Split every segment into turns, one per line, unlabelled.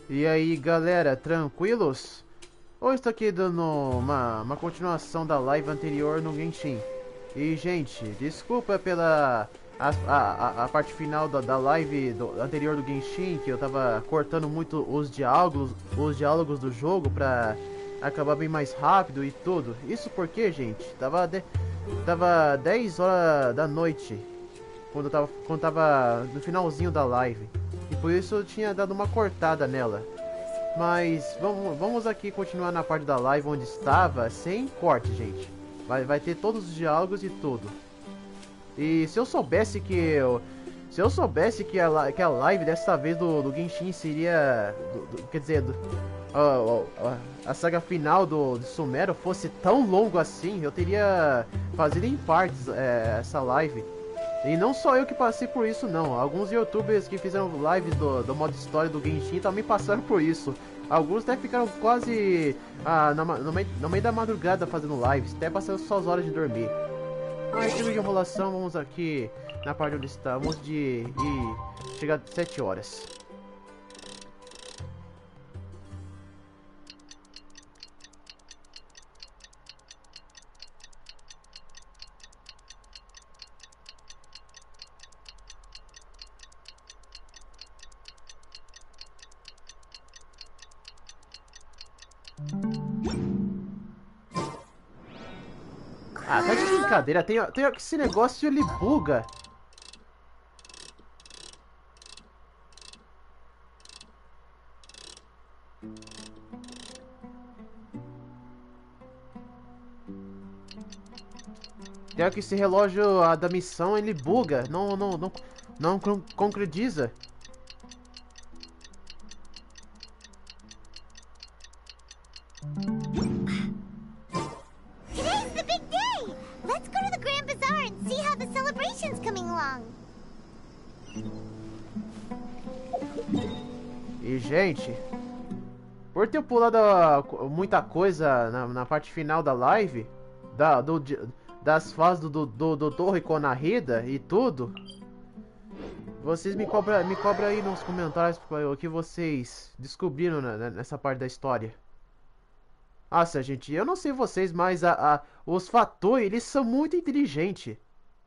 E aí galera, tranquilos? Hoje estou aqui dando uma continuação da live anterior no Genchin. E gente, desculpa pela a parte final da live anterior do Genchin, que eu tava cortando muito os diálogos do jogo pra acabar bem mais rápido e tudo. Isso porque, gente, tava 10 horas da noite quando tava no finalzinho da live. E por isso eu tinha dado uma cortada nela. Mas vamos aqui continuar na parte da live onde estava, sem corte, gente. Vai ter todos os diálogos e tudo. E se eu soubesse que a live dessa vez do Genshin seria, quer dizer, a saga final do Sumero fosse tão longo assim, eu teria fazido em partes essa live. E não só eu que passei por isso não, alguns youtubers que fizeram lives do modo história do Genshin também passaram por isso. Alguns até ficaram quase no meio da madrugada fazendo lives, até passando suas horas de dormir. Mas chega de enrolação, vamos aqui na parte onde estamos e chegar a 7 horas. Ah, tá de brincadeira, tem esse negócio, ele buga. Tem que esse relógio da missão, ele buga, não concretiza. E gente, por ter pulado muita coisa na parte final da live, das fases do Torre com a Narida e tudo, vocês me cobram aí nos comentários o que vocês descobriram nessa parte da história. Nossa, gente, eu não sei vocês, mas os Fatoi, eles são muito inteligentes.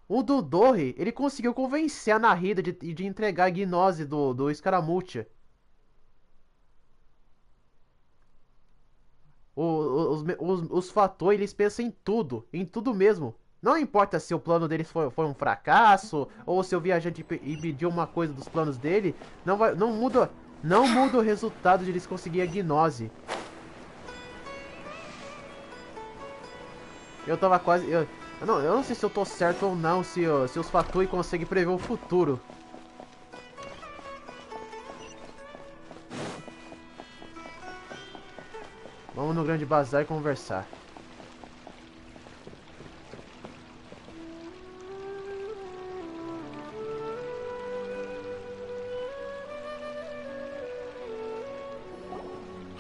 O Dodorri, ele conseguiu convencer a Narida de entregar a gnose do Scaramuccia. Os Fatoi, eles pensam em tudo mesmo. Não importa se o plano deles foi um fracasso, ou se o viajante impediu uma coisa dos planos dele, não muda o resultado de eles conseguirem a gnose. Eu tava quase... Eu não sei se eu tô certo ou não, se os Fatui conseguem prever o futuro. Vamos no grande bazar conversar.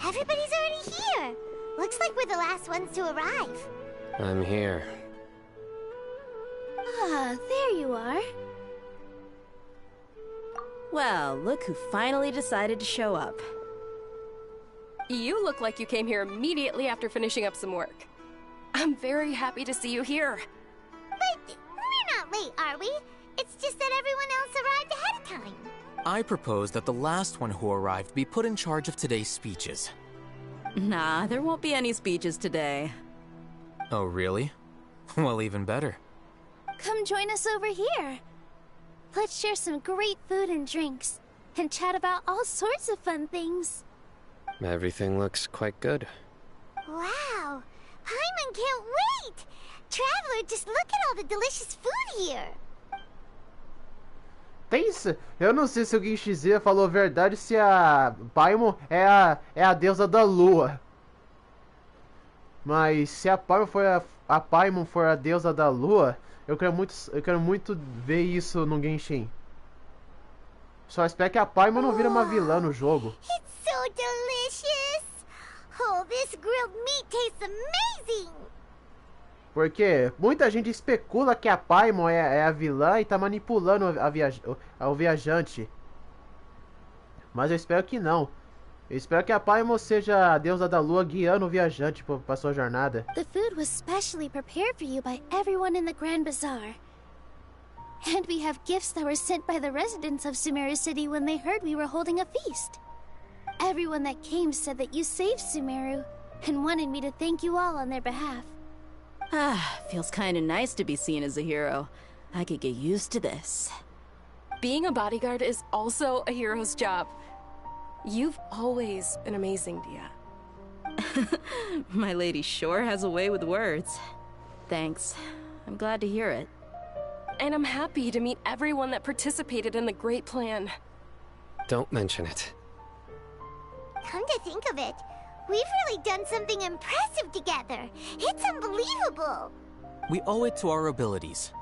Everybody's already here. Looks like we're the last ones to arrive.
I'm here.
Ah, there you are. Well, look who finally decided to show up.
You look like you came here immediately after finishing up some work. I'm very happy to see you here.
But we're not late, are we? It's just that everyone else arrived ahead of time.
I propose that the last one who arrived be put in charge of today's speeches.
Nah, there won't be any speeches today.
Oh, really? Well, even better.
Come join us over here. Let's share some great food and drinks, and chat about all sorts of fun things.
Everything looks quite good.
Wow! Paimon can't wait! Traveler, just look at all the delicious food here!
Tem isso? Eu não sei se o Ginshizia falou a verdade, se a Paimon é a deusa da lua. Mas se a Paimon for a deusa da lua, eu quero muito ver isso no Genshin. Só espero que a Paimon não vira uma vilã no jogo.
It's so delicious! Oh, this grilled meat tastes amazing!
Porque muita gente especula que a Paimon é a vilã e tá manipulando o viajante. Mas eu espero que não. Eu espero que a Paimon seja a deusa da lua guiando o viajante pra sua jornada.
The food was specially prepared for you by everyone in the Grand Bazaar. And we have gifts that were sent by the residents of Sumero City when they heard we were holding a feast. Everyone that came said that you saved Sumero and wanted me to thank you all on their behalf.
Ah, feels kinda nice to be seen as a hero. I could get used to this.
Being a bodyguard is also a hero's job. You've always been amazing, Dia.
My lady sure has a way with words. Thanks. I'm glad to hear it.
And I'm happy to meet everyone that participated in the great plan.
Don't mention it.
Come to think of it, we've really done something impressive together. It's unbelievable.
We owe it to our abilities.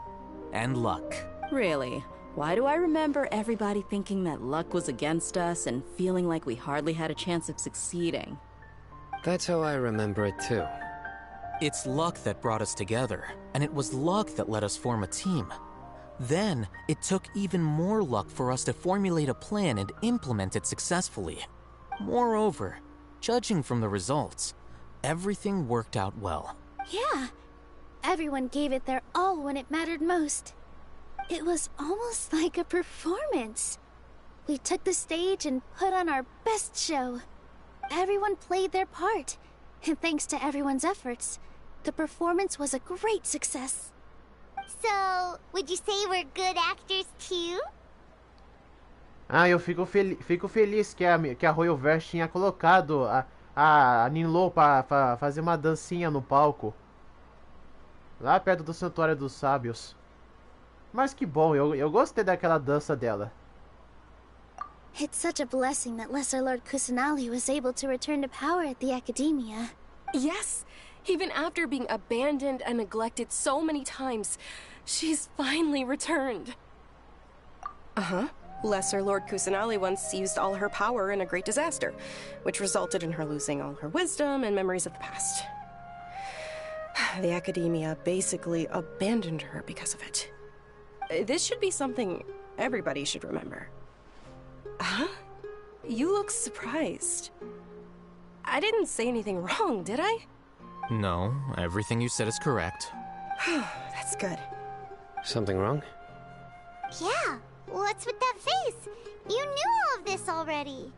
And luck.
Really? Why do I remember everybody thinking that luck was against us and feeling like we hardly had a chance of succeeding?
That's how I remember it too.
It's luck that brought us together, and it was luck that let us form a team. Then, it took even more luck for us to formulate a plan and implement it successfully. Moreover, judging from the results, everything worked out well.
Yeah, everyone gave it their all when it mattered most. It was almost like a performance. We took the stage and put on our best show. Everyone played their part, and thanks to everyone's efforts, the performance was a great success.
So, would you say we're good actors too?
Ah, eu fico feliz que a Royalverse tinha colocado a Ninlo pra fazer uma dancinha no palco. Lá perto do Santuário dos Sábios. Mas que bom, eu gostei daquela dança dela.
It's such a blessing that Lesser Lord Kusanali was able to return to power at the Academia.
Yes, even after being abandoned and neglected so many times, she's finally returned. Uh-huh. Lesser Lord Kusanali once used all her power in a great disaster, which resulted in her losing all her wisdom and memories of the past. The Academia basically abandoned her because of it. This should be something everybody should remember. Huh? You look surprised. I didn't say anything wrong, did I?
No, everything you said is correct.
That's good.
Something wrong?
Yeah, what's with that face? You knew all of this already.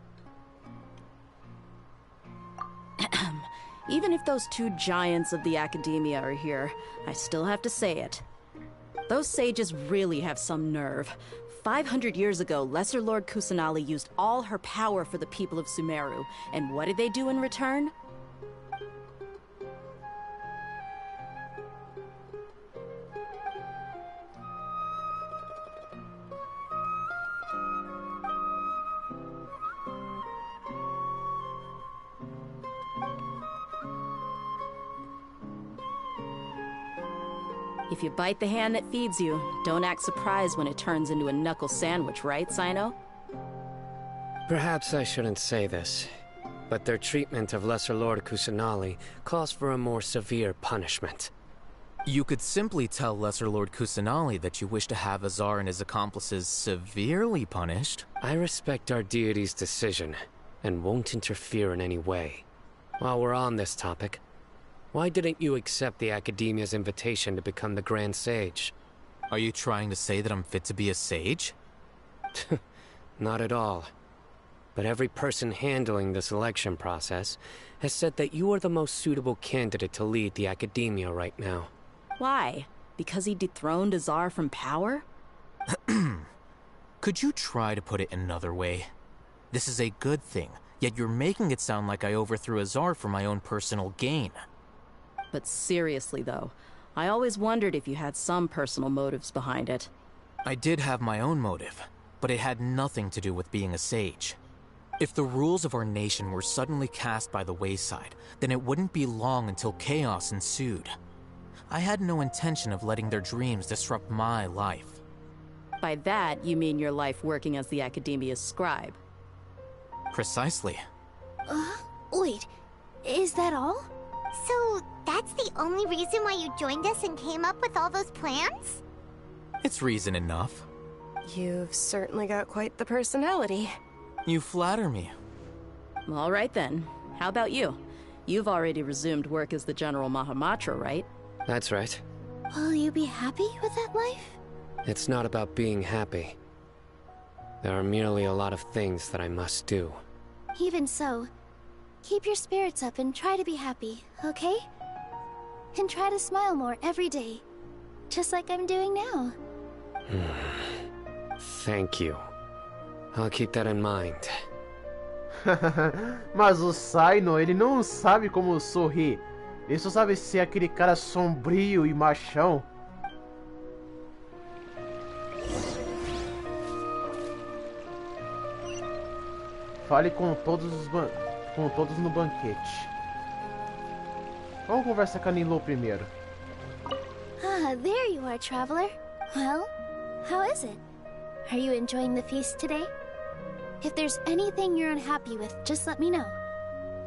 Even if those two giants of the Academia are here, I still have to say it. Those sages really have some nerve. 500 years ago, Lesser Lord Kusanali used all her power for the people of Sumero, and what did they do in return? If you bite the hand that feeds you, don't act surprised when it turns into a knuckle sandwich, right, Sino?
Perhaps I shouldn't say this, but their treatment of Lesser Lord Kusanali calls for a more severe punishment.
You could simply tell Lesser Lord Kusanali that you wish to have Azar and his accomplices severely punished.
I respect our deity's decision, and won't interfere in any way. While we're on this topic, why didn't you accept the Academia's invitation to become the Grand Sage?
Are you trying to say that I'm fit to be a sage?
Not at all. But every person handling the selection process has said that you are the most suitable candidate to lead the Academia right now.
Why? Because he dethroned Azar from power?
Could you try to put it another way? This is a good thing, yet you're making it sound like I overthrew Azar for my own personal gain.
But seriously, though, I always wondered if you had some personal motives behind it.
I did have my own motive, but it had nothing to do with being a sage. If the rules of our nation were suddenly cast by the wayside, then it wouldn't be long until chaos ensued. I had no intention of letting their dreams disrupt my life.
By that, you mean your life working as the Academia's scribe.
Precisely.
Wait, is that all?
So, that's the only reason why you joined us and came up with all those plans?
It's reason enough.
You've certainly got quite the personality.
You flatter me.
All right then. How about you? You've already resumed work as the General Mahamatra, right?
That's right.
Will you be happy with that life?
It's not about being happy. There are merely a lot of things that I must do.
Even so, keep your spirits up and try to be happy, okay? And try to smile more every day, just like I'm doing now.
Thank you. I'll keep that in mind.
Mas o Saino, ele não sabe como sorrir. Ele só sabe ser aquele cara sombrio e machão. Fale com todos no banquete. Vamos conversar com a Nilo primeiro.
Ah, there you are, traveler. Well, how is it? Are you enjoying the feast today? If there's anything you're unhappy with, just let me know.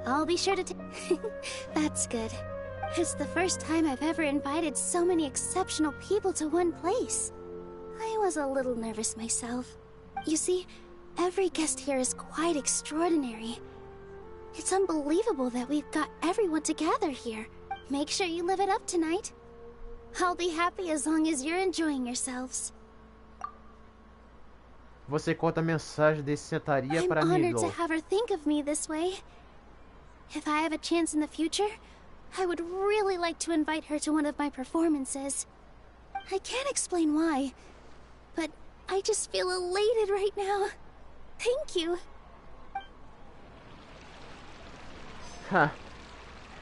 I'll be sure to That's good. It's the first time I've ever invited so many exceptional people to one place. I was a little nervous myself. You see, every guest here is quite extraordinary. It's unbelievable that we've got everyone together here. Make sure you live it up tonight. I'll be happy as long as you're enjoying yourselves.
Você conta a mensagem de sentaria para
I'm honored
Nilo.
to have her think of me this way. If I have a chance in the future, I would really like to invite her to one of my performances. I can't explain why, but I just feel elated right now. Thank you.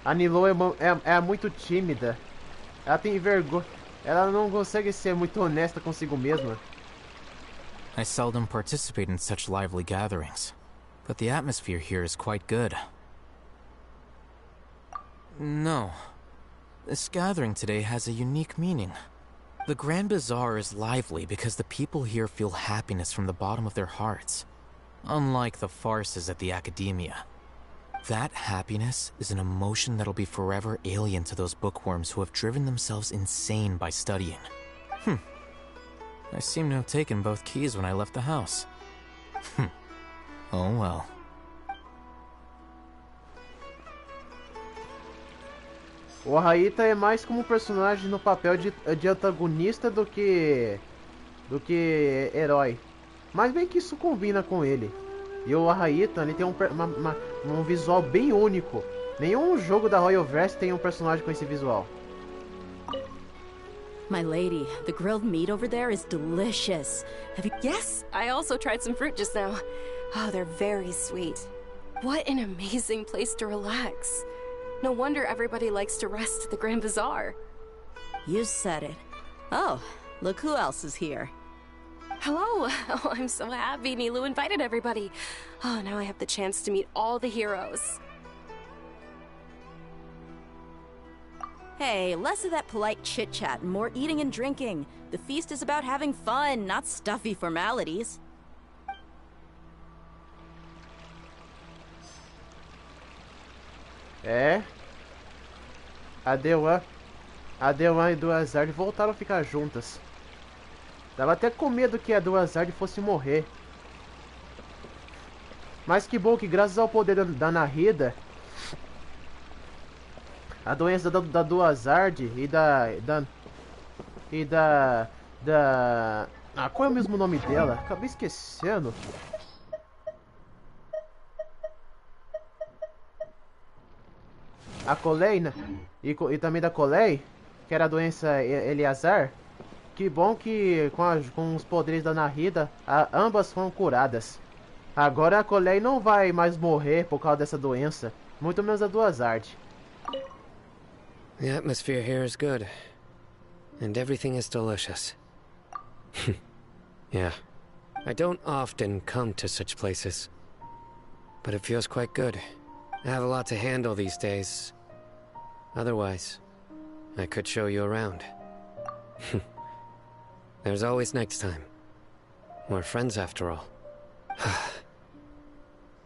A Nilo é muito tímida. Ela tem vergonha. Ela não consegue ser muito honesta consigo mesma.
I seldom participate in such lively gatherings, but the atmosphere here is quite good. No. This gathering today has a unique meaning. The Grand Bazaar is lively because the people here feel happiness from the bottom of their hearts, unlike the farces at the Academia. That happiness is an emotion that'll be forever alien to those bookworms who have driven themselves insane by studying. I seem to have taken both keys when I left the house. Oh well.
O Raita é mais como um personagem no papel de antagonista do que herói. Mas bem que isso combina com ele. E o Raita, ele tem um visual bem único. Nenhum jogo da Royalverse tem um personagem com esse visual.
My lady, the grilled meat over there is delicious. Have you...
Yes, I also tried some fruit just now. Oh, they're very sweet. What an amazing place to relax. No wonder everybody likes to rest at the Grand Bazaar.
You said it. Oh, look who else is here.
Hello. Oh, I'm so happy Nilo invited everybody. Oh, now I have the chance to meet all the heroes.
Hey, less of that polite chit-chat and more eating and drinking. The feast is about having fun, not stuffy formalities.
É. A Dewan e Duazard voltaram a ficar juntas. Tava até com medo que a Duazard fosse morrer. Mas que bom que graças ao poder da Nahida, a doença da Duazard qual é o mesmo nome dela? Acabei esquecendo. A Colei, né? E também da Colei, que era a doença Eleazar. Que bom que com os poderes da Nahida, ambas foram curadas. Agora a Colei não vai mais morrer por causa dessa doença, muito menos a Duazard.
The atmosphere here is good, and everything is delicious. Yeah, I don't often come to such places, but it feels quite good. I have a lot to handle these days. Otherwise, I could show you around. There's always next time. We're friends after all.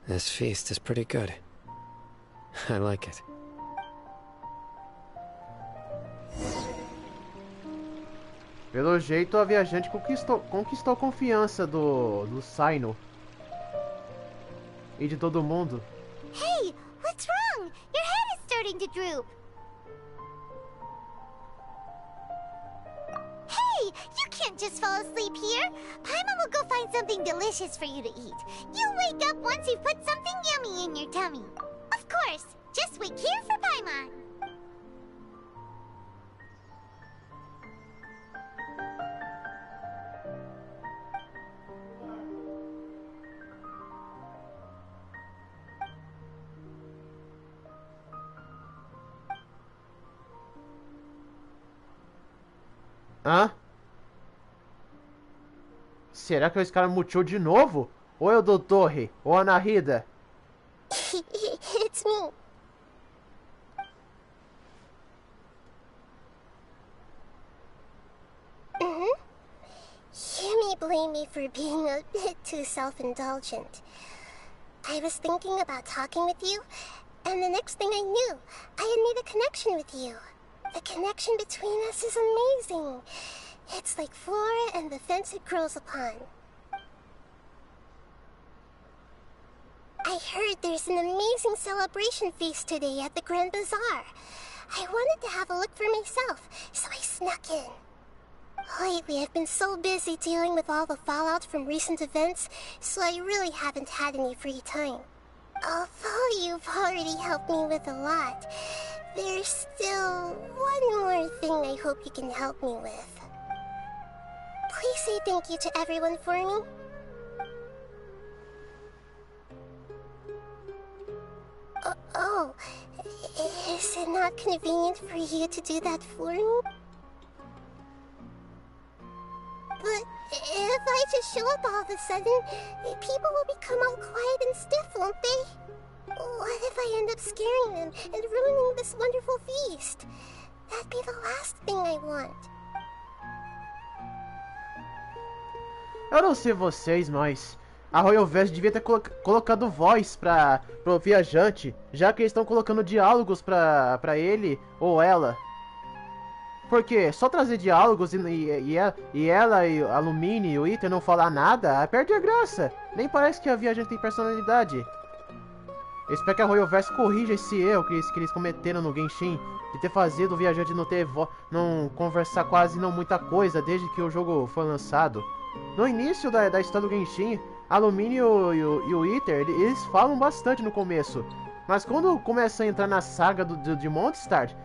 This feast is pretty good. I like it.
Pelo jeito, a viajante conquistou a confiança do Saino. E de todo mundo.
wrong? Your head is starting to droop. Hey, you can't just fall asleep here. Paimon will go find something delicious for you to eat. You'll wake up once you've put something yummy in your tummy. Of course, just wait here for Paimon.
Hã? Será que o escaramuchou de novo? Ou é o Doutor? Ou a Nahida?
It's me. You may blame me for being a bit too self-indulgent. I was thinking about talking with you, and the next thing I knew, I had made a connection with you. The connection between us is amazing. It's like flora and the fence it grows upon. I heard there's an amazing celebration feast today at the Grand Bazaar. I wanted to have a look for myself, so I snuck in. Lately, I've been so busy dealing with all the fallout from recent events, so I really haven't had any free time. Although you've already helped me with a lot, there's still one more thing I hope you can help me with. Please say thank you to everyone for me. Oh, is it not convenient for you to do that for me? But if I just show up all of a sudden, people will become all quiet and stiff, won't they? What if I end up scaring them and ruining this wonderful feast? That'd be the last thing I want.
Eu não sei vocês, mas a Royal Vest devia ter colocado voz pro viajante, já que eles estão colocando diálogos pra ele ou ela. Porque só trazer diálogos e ela e a Lumine e o Iter não falar nada, perde a graça. Nem parece que a viajante tem personalidade. Eu espero que a Royal Verse corrija esse erro que eles cometeram no Genshin, de ter fazido o viajante não conversar quase não muita coisa desde que o jogo foi lançado. No início da história do Genshin, a Lumine e o Iter, eles falam bastante no começo. Mas quando começa a entrar na saga de Mondstadt,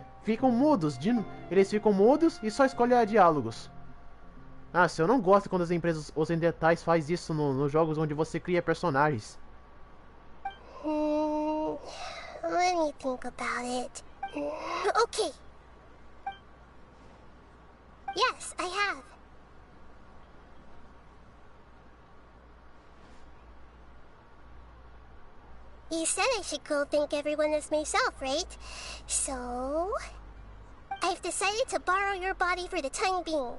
eles ficam mudos e só escolhem diálogos. Nossa, eu não gosto quando as empresas ocidentais fazem isso nos jogos onde você cria personagens.
Let me think about it. Okay. Yes, I have. You said I should go thank everyone as myself, right? So, I've decided to borrow your body for the time being.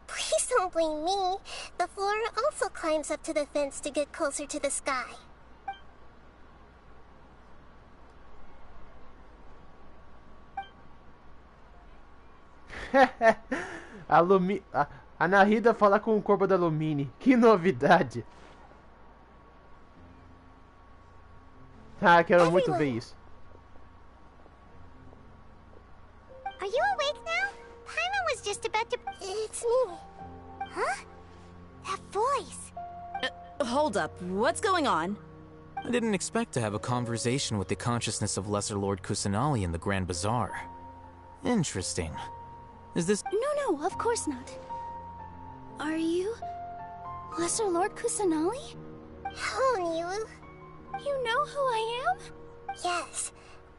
Please don't blame me. The flora also climbs up to the fence to get closer to the sky.
A Nahida falar com o corpo da Lumine. Que novidade. Ah, quero muito ver isso.
Are you awake now? Paimon was just about to... It's me. Huh? That voice.
Hold up. What's going on?
I didn't expect to have a conversation with the consciousness of Lesser Lord Kusanali in the Grand Bazaar. Interesting. Is this...
No, of course not. Are you... Lesser Lord Kusanali?
Hello, Nilu.
You know who I am?
Yes.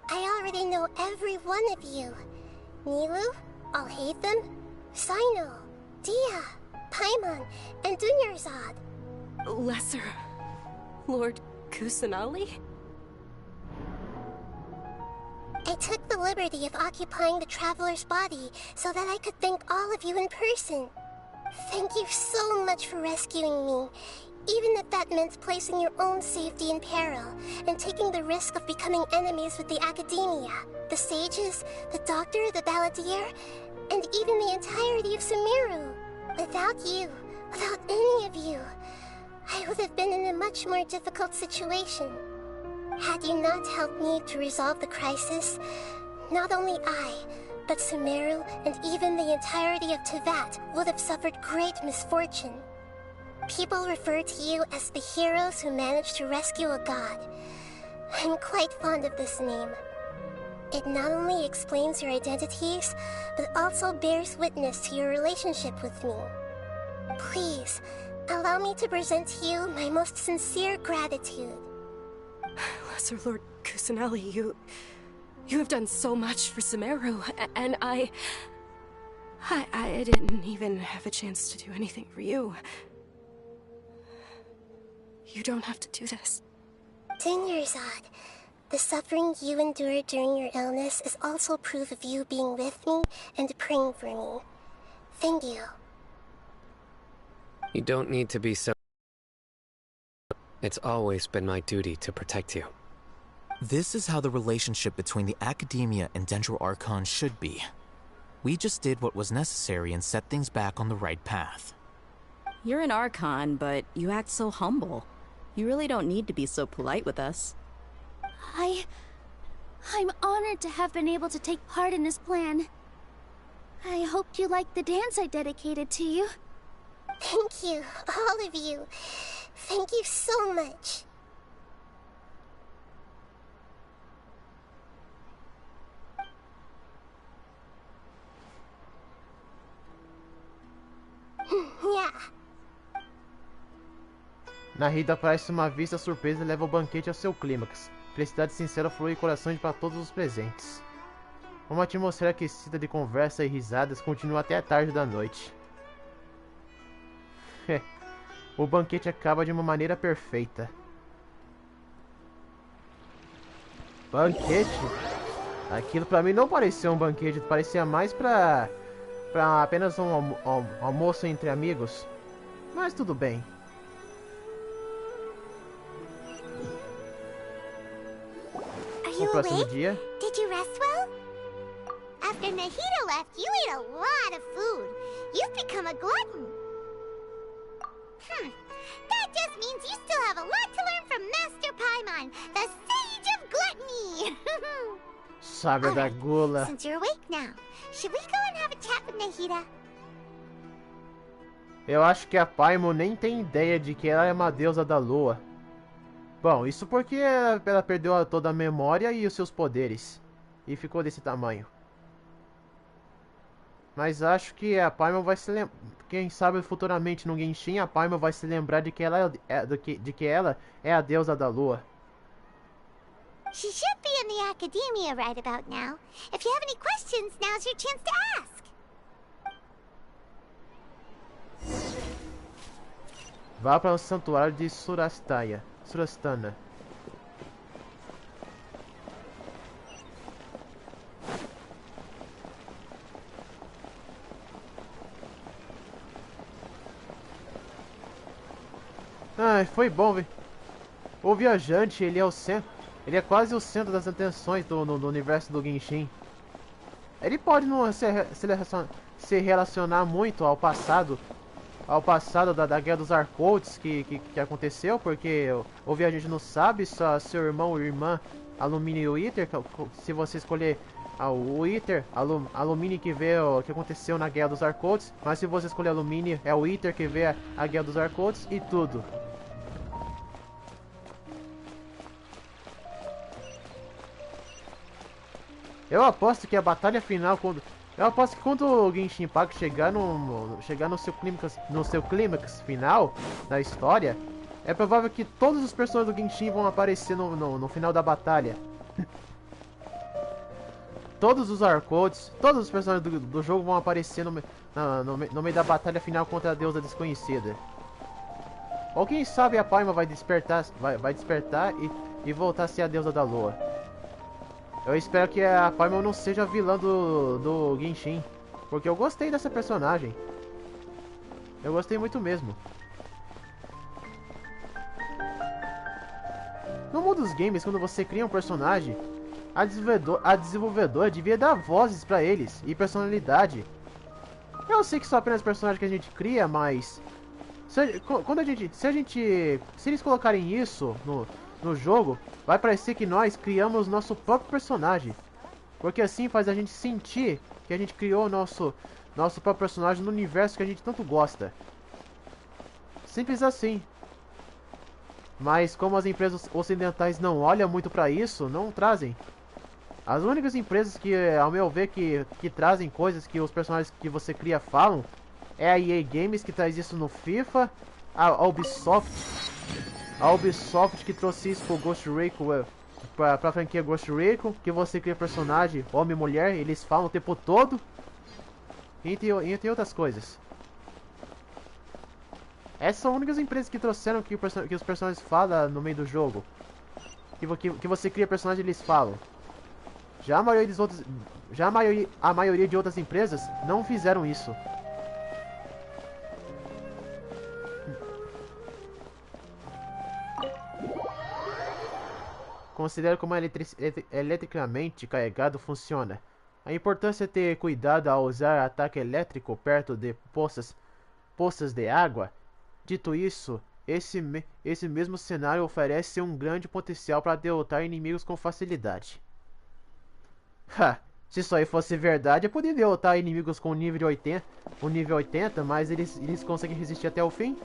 I already know every one of you. Nilu, Alhaitham, Sino, Dia, Paimon, and Dunyarzad.
Lesser Lord Kusanali?
I took the liberty of occupying the Traveler's body so that I could thank all of you in person. Thank you so much for rescuing me, even if that meant placing your own safety in peril and taking the risk of becoming enemies with the Academia, the sages, the doctor, the balladeer, and even the entirety of Sumero. Without you, without any of you, I would have been in a much more difficult situation. Had you not helped me to resolve the crisis, not only I, but Sumero and even the entirety of Teyvat would have suffered great misfortune. People refer to you as the heroes who managed to rescue a god. I'm quite fond of this name. It not only explains your identities, but also bears witness to your relationship with me. Please, allow me to present to you my most sincere gratitude.
Lesser Lord Kusanali, you have done so much for Sumero, and I didn't even have a chance to do anything for you. You don't have to do this.
Dinyarzad, the suffering you endured during your illness is also proof of you being with me and praying for me. Thank you.
You don't need to be so... It's always been my duty to protect you.
This is how the relationship between the Academia and Dendro Archon should be. We just did what was necessary and set things back on the right path.
You're an Archon, but you act so humble. You really don't need to be so polite with us.
I'm honored to have been able to take part in this plan. I hoped you liked the dance I dedicated to you.
Thank you, all of you. Thank you so much. Yeah.
Nahida aparece uma vista surpresa e leva o banquete ao seu clímax. Felicidade sincera flui em corações para todos os presentes. Uma atmosfera aquecida de conversa e risadas continua até a tarde da noite. O banquete acaba de uma maneira perfeita. Banquete? Aquilo pra mim não parecia um banquete, parecia mais pra apenas um almoço entre amigos. Mas tudo bem.
You
próximo
awake?
dia.
Did you rest well? After Nahida left, you ate a lot of food. You've become a glutton. That just means you still have a lot to learn from Master Paimon, the Sage of Gluttony.
Sábia da gula.
Since you're awake now, should we go and have a chat with Nahida?
Eu acho que a Paimon nem tem ideia de que ela é uma deusa da lua. Bom, isso porque ela perdeu toda a memória e os seus poderes. E ficou desse tamanho. Mas acho que a Paimon vai se lembrar. Quem sabe futuramente no Genchin a Paimon vai se lembrar de que ela é a deusa da lua.
She should be in the academia right about now. If you have any questions, now's your chance to ask.
Vá para o santuário de Surastana. Ai, foi bom, velho. O viajante, ele é o centro. Ele é quase o centro das atenções do universo do Genchin. Ele pode não se relacionar muito ao passado da Guerra dos Arcotes que aconteceu, porque o viajante não sabe, só seu irmão ou irmã Alumine o Iter. Se você escolher o Iter, Alumine que vê o que aconteceu na Guerra dos Arcotes, mas se você escolher Alumine, é o Iter que vê a Guerra dos Arcotes e tudo. Eu aposto que a batalha final, quando o Genshin Impact chegar no seu clímax final da história, é provável que todos os personagens do Genshin vão aparecer no final da batalha. Todos os Arcotes, todos os personagens do jogo vão aparecer no meio da batalha final contra a deusa desconhecida. Ou quem sabe a Paimon vai despertar e voltar a ser a deusa da lua. Eu espero que a Paimon não seja a vilã do Genshin, porque eu gostei dessa personagem. Eu gostei muito mesmo. No mundo dos games, quando você cria um personagem, a desenvolvedora devia dar vozes pra eles e personalidade. Eu sei que são apenas personagens que a gente cria, mas se eles colocarem isso no jogo, vai parecer que nós criamos nosso próprio personagem. Porque assim faz a gente sentir que a gente criou nosso próprio personagem no universo que a gente tanto gosta. Simples assim. Mas como as empresas ocidentais não olham muito pra isso, não trazem. As únicas empresas que, ao meu ver, que trazem coisas que os personagens que você cria falam é a EA Games, que traz isso no FIFA, a Ubisoft que trouxe isso pro Ghost Recon, pra franquia Ghost Recon, que você cria personagem, homem e mulher, eles falam o tempo todo, entre outras coisas. Essas são as únicas empresas que trouxeram que os personagens falam no meio do jogo. Que você cria personagem, eles falam. Já a maioria de outras empresas não fizeram isso. Considere como eletricamente carregado funciona. A importância é ter cuidado ao usar ataque elétrico perto de poças de água. Dito isso, esse mesmo cenário oferece um grande potencial para derrotar inimigos com facilidade. Se isso aí fosse verdade, eu poderia derrotar inimigos com nível 80, mas eles conseguem resistir até o fim?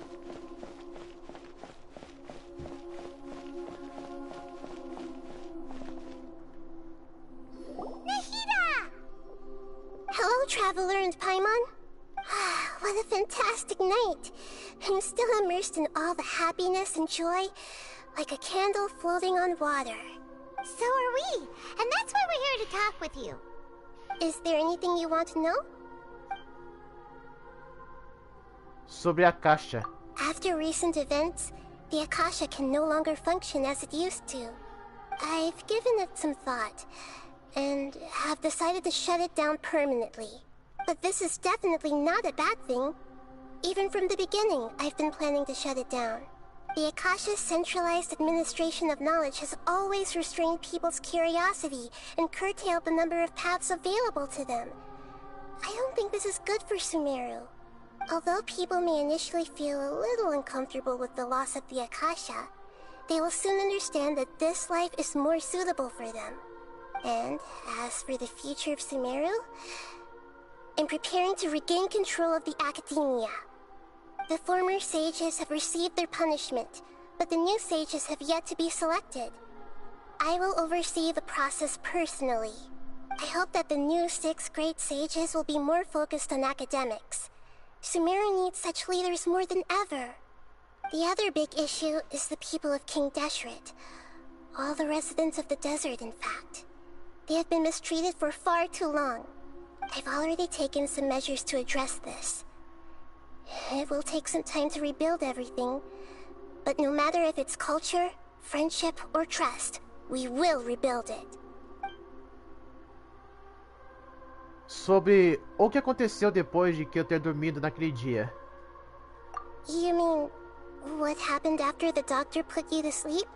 Hello, Traveler and Paimon. What a fantastic night. I'm still immersed in all the happiness and joy, like a candle floating on water.
So are we, and that's why we're here to talk with you.
Is there anything you want to know?
Sobre a caixa.
After recent events, the Akasha can no longer function as it used to. I've given it some thought, and have decided to shut it down permanently. But this is definitely not a bad thing. Even from the beginning, I've been planning to shut it down. The Akasha's centralized administration of knowledge has always restrained people's curiosity and curtailed the number of paths available to them. I don't think this is good for Sumero. Although people may initially feel a little uncomfortable with the loss of the Akasha, they will soon understand that this life is more suitable for them. And as for the future of Sumero, I'm preparing to regain control of the academia. The former sages have received their punishment, but the new sages have yet to be selected. I will oversee the process personally. I hope that the new 6 great sages will be more focused on academics. Sumero needs such leaders more than ever. The other big issue is the people of King Deshret. All the residents of the desert, in fact. They have been mistreated for far too long. I've already taken some measures to address this. It will take some time to rebuild everything, but no matter if it's culture, friendship, or trust, we will rebuild it.
Sobre o que aconteceu depois de que eu ter dormido naquele dia.
You mean, what happened after the doctor put you to sleep?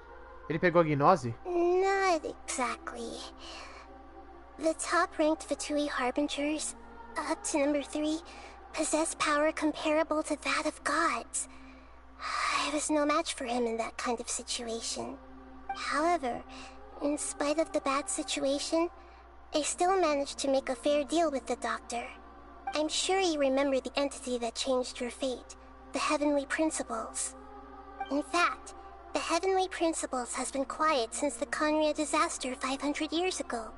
Ele pegou a gnose?
Not exactly. The top-ranked Fatui Harbingers, up to number 3, possess power comparable to that of gods. I was no match for him in that kind of situation. However, in spite of the bad situation, I still managed to make a fair deal with the doctor. I'm sure you remember the entity that changed your fate, the Heavenly Principles. In fact, the Heavenly Principles has been quiet since the Conria disaster 500 years ago.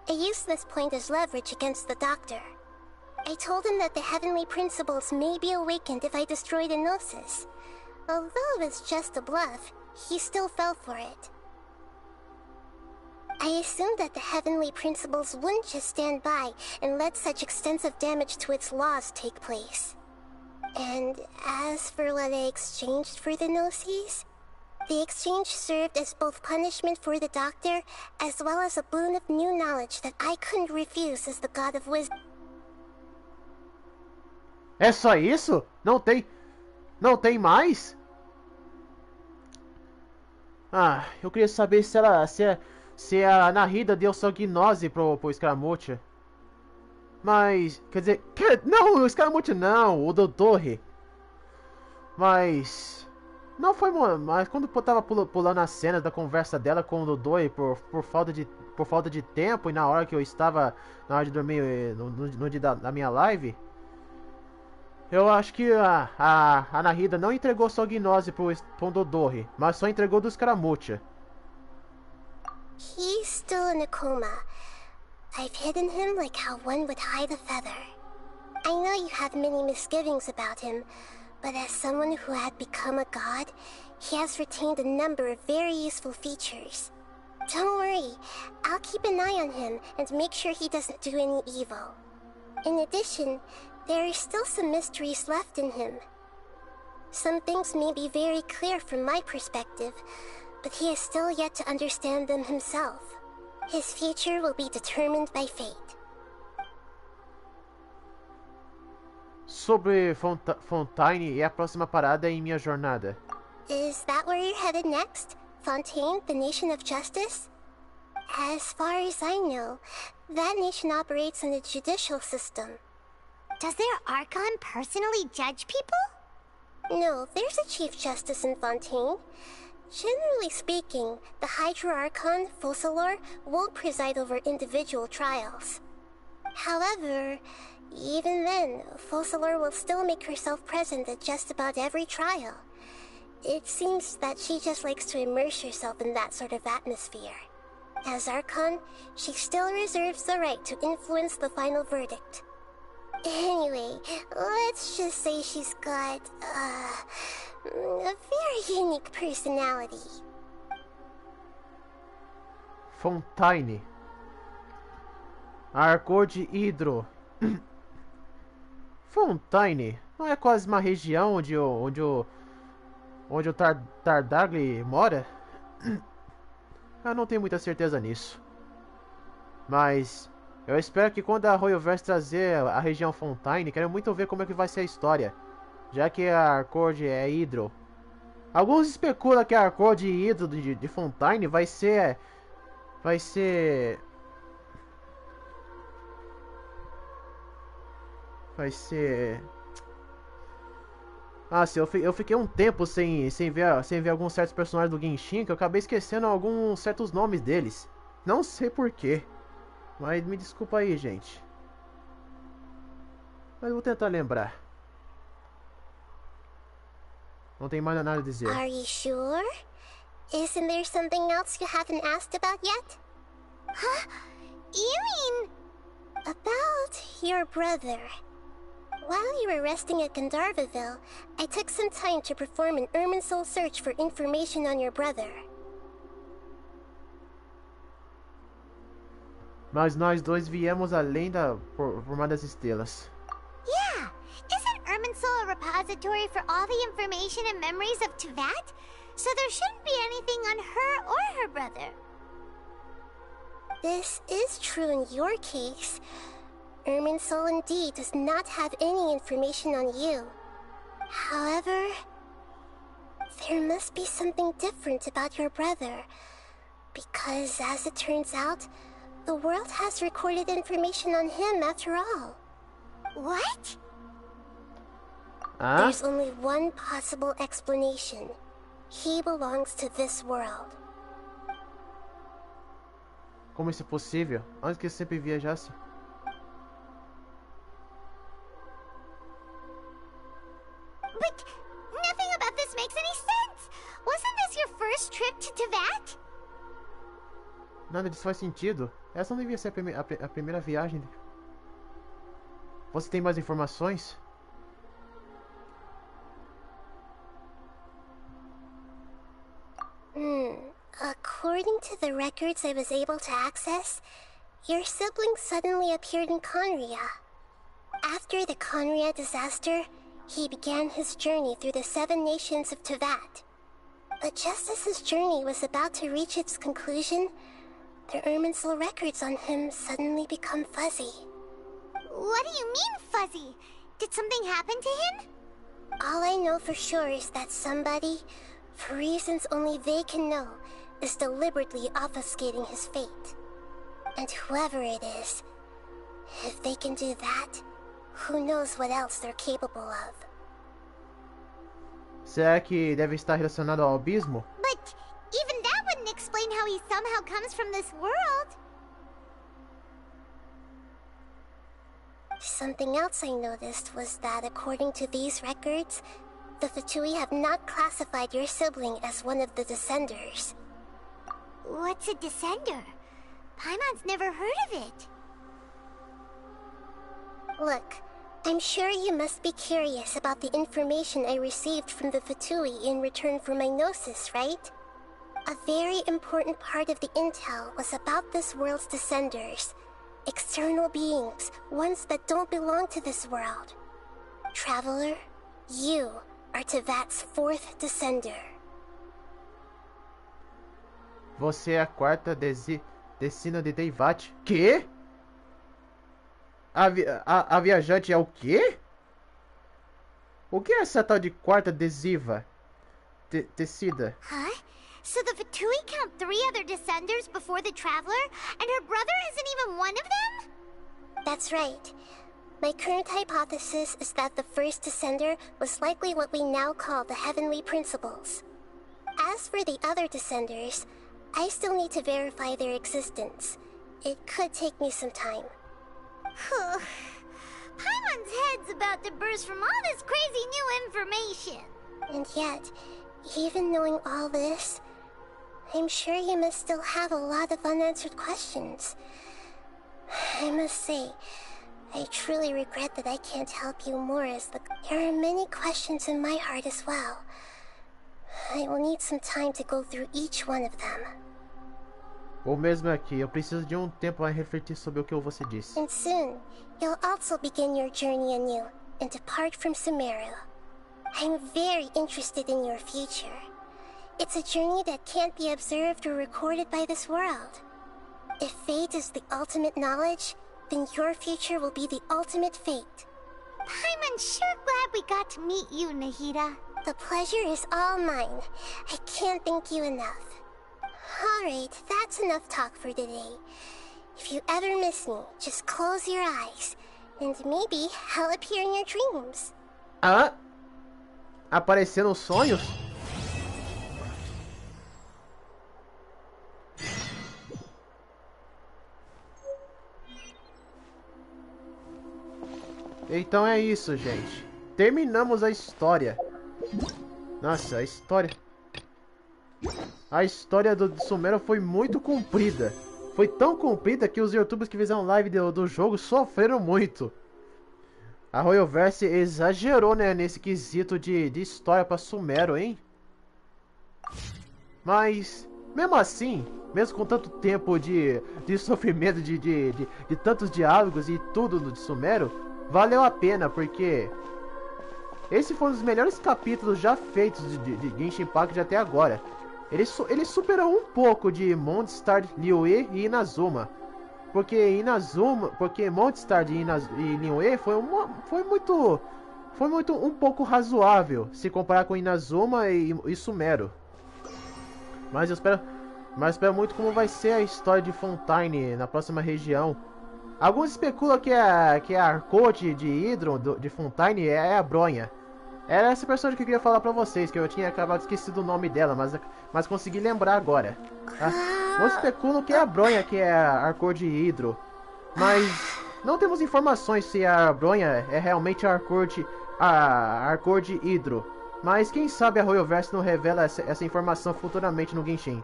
I used this point as leverage against the doctor. I told him that the Heavenly Principles may be awakened if I destroy the Gnosis. Although it's just a bluff, he still fell for it. I assumed that the Heavenly Principles wouldn't just stand by and let such extensive damage to its laws take place. And as for what I exchanged for the Gnosis, the exchange served as both punishment for the doctor, as well as a boon of new knowledge that I couldn't refuse as the God of Wisdom.
É só isso? Não tem mais? Ah, eu queria saber se a Nahida deu sua gnose pro Scaramucci. Mas, quer dizer, não, o Scaramucci não, o Dodorre. Mas, Não foi, mas quando eu tava pulando as cenas da conversa dela com o Dodô por falta de tempo e na hora que eu estava na hora de dormir no dia da minha live, eu acho que a Nahida não entregou sua gnose pro Dodori, mas só entregou dos Scaramuccia.
He's still in a coma. I've hidden him like how one would hide a feather. I know you have many misgivings about him, but as someone who had become a god, he has retained a number of very useful features. Don't worry, I'll keep an eye on him and make sure he doesn't do any evil. In addition, there are still some mysteries left in him. Some things may be very clear from my perspective, but he is still yet to understand them himself. His future will be determined by fate.
Sobre Fontaine e a próxima parada em minha jornada.
Is that where you're headed next? Fontaine, the nation of justice? As far as I know, that nation operates on a judicial system.
Does their Archon personally judge people?
No, there's a Chief Justice in Fontaine. Generally speaking, the Hydra-Archon, Focalor, won't preside over individual trials. However, even then, Focalor will still make herself present at just about every trial. It seems that she just likes to immerse herself in that sort of atmosphere. As Archon, she still reserves the right to influence the final verdict. Anyway, let's just say she's got, a very unique personality.
Fontaine. Arcor de Hidro. Fontaine não é quase uma região onde o Tardagli mora? Eu não tenho muita certeza nisso. Mas eu espero que quando a Royalverse trazer a região Fontaine, quero muito ver como é que vai ser a história, já que a Arcorde é Hidro. Alguns especulam que a Arcorde Hidro de Fontaine vai ser eu fiquei um tempo sem ver alguns certos personagens do Genshin que eu acabei esquecendo alguns certos nomes deles. Não sei porquê. Mas me desculpa aí, gente. Mas eu vou tentar lembrar. Não tem mais nada a dizer.
Are you sure? Isn't there something else you haven't asked about yet?
Huh? You mean...
About your brother. While you were resting at Gandharvaville, I took some time to perform an Irminsul search for information on your brother.
Mas nós dois viemos além da Formada das Estrelas.
Yeah! Isn't Irminsul a repository for all the information and memories of Teyvat? So there shouldn't be anything on her or her brother.
This is true in your case. Irminsul indeed does not have any information on you. However, there must be something different about your brother. Because as it turns out, the world has recorded information on him after all.
What?
There's only one possible explanation. He belongs to this world.
Como isso é possível? Antes que eu sempre viajasse.
But nothing about this makes any sense. Wasn't this your first trip to Teyvat?
Nada disso faz sentido. Essa não devia ser a primeira viagem. Você tem mais informações?
According to the records I was able to access, your sibling suddenly appeared in Conria. After the Conria disaster, he began his journey through the 7 nations of Teyvat. But just as his journey was about to reach its conclusion, the Irminsul records on him suddenly become fuzzy.
What do you mean, fuzzy? Did something happen to him?
All I know for sure is that somebody, for reasons only they can know, is deliberately obfuscating his fate. And whoever it is, if they can do that, who knows what else they're capable of.
Será que deve estar relacionado ao abismo?
But even that wouldn't explain how he somehow comes from this world.
Something else I noticed was that according to these records, the Fatui have not classified your sibling as one of the Descenders.
What's a Descender? Paimon's never heard of it.
Look, I'm sure you must be curious about the information I received from the Fatui in return for my gnosis, right? A very important part of the intel was about this world's Descenders. External beings, ones that don't belong to this world. Traveler, you are Tevat's fourth Descender.
Você é a quarta decina de Teyvat. Quê? A viajante é o quê? O que é essa tal de quarta adesiva? Tecida?
Huh? So the Fatui count 3 other Descenders before the Traveler, and her brother isn't even one of them?
That's right. My current hypothesis is that the first Descender was likely what we now call the Heavenly Principles. As for the other Descenders, I still need to verify their existence. It could take me some time.
Paimon's head's about to burst from all this crazy new information.
And yet, even knowing all this, I'm sure you must still have a lot of unanswered questions. I must say, I truly regret that I can't help you more as there are many questions in my heart as well. I will need some time to go through each one of them.
O mesmo aqui, eu preciso de tempo para refletir sobre o que você disse.
And soon, you'll also begin your journey anew and depart from Sumero. I'm very interested in your future. It's a journey that can't be observed or recorded by this world. If fate is the ultimate knowledge, then your future will be the ultimate fate.
Paimon's sure glad we got to meet you, Nahida.
The pleasure is all mine. I can't thank you enough. Alright, that's enough talk for today. If you ever miss me, just close your eyes, and maybe I'll appear in your dreams.
Ah? Aparecer nos sonhos? Então é isso, gente. Terminamos a história. Nossa, a história do Sumero foi muito comprida. Foi tão comprida que os youtubers que fizeram live do jogo sofreram muito. A Royalverse exagerou, né, nesse quesito de história pra Sumero, hein? Mas, mesmo assim, mesmo com tanto tempo de sofrimento, de tantos diálogos e tudo de Sumero, valeu a pena, porque esse foi um dos melhores capítulos já feitos de Genshin Impact até agora. Ele superou um pouco de Mondstadt, Liyue e Inazuma. Porque Mondstadt e Liyue foi muito um pouco razoável se comparar com Inazuma e Sumero. Mas eu espero muito como vai ser a história de Fontaine na próxima região. Alguns especulam que a Arcote de Hydron de Fontaine é a Bronha. Era essa personagem que eu queria falar pra vocês, que eu tinha acabado esquecido o nome dela, mas consegui lembrar agora. Muitos especulam que é a Bronha que é a Arcote de Hydro, mas não temos informações se a Bronha é realmente a Arcote de Hydro. Mas quem sabe a Royalverse não revela essa informação futuramente no Genshin.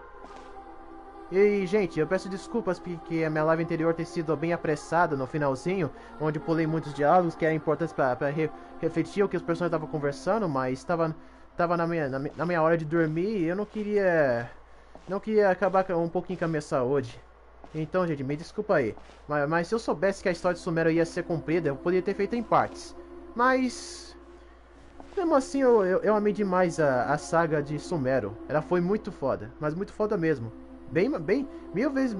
E, gente, eu peço desculpas porque a minha live anterior ter sido bem apressada no finalzinho, onde pulei muitos diálogos que eram importantes para refletir o que os personagens estavam conversando, mas estava na minha hora de dormir e eu não queria acabar um pouquinho com a minha saúde. Então, gente, me desculpa aí. Mas se eu soubesse que a história de Sumero ia ser cumprida, eu poderia ter feito em partes. Mas mesmo assim, eu amei demais a saga de Sumero. Ela foi muito foda, mas muito foda mesmo. Bem, mil vezes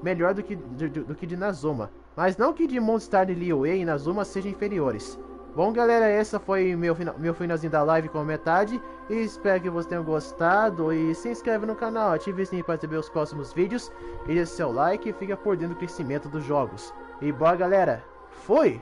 melhor do que de Inazuma. Mas não que de Mondstadt, Liyue e Inazuma sejam inferiores. Bom, galera, essa foi meu finalzinho da live com a metade. E espero que vocês tenham gostado. E se inscreve no canal, ative o sininho para receber os próximos vídeos. E deixe seu like e fica por dentro do crescimento dos jogos. E bora, galera. Fui!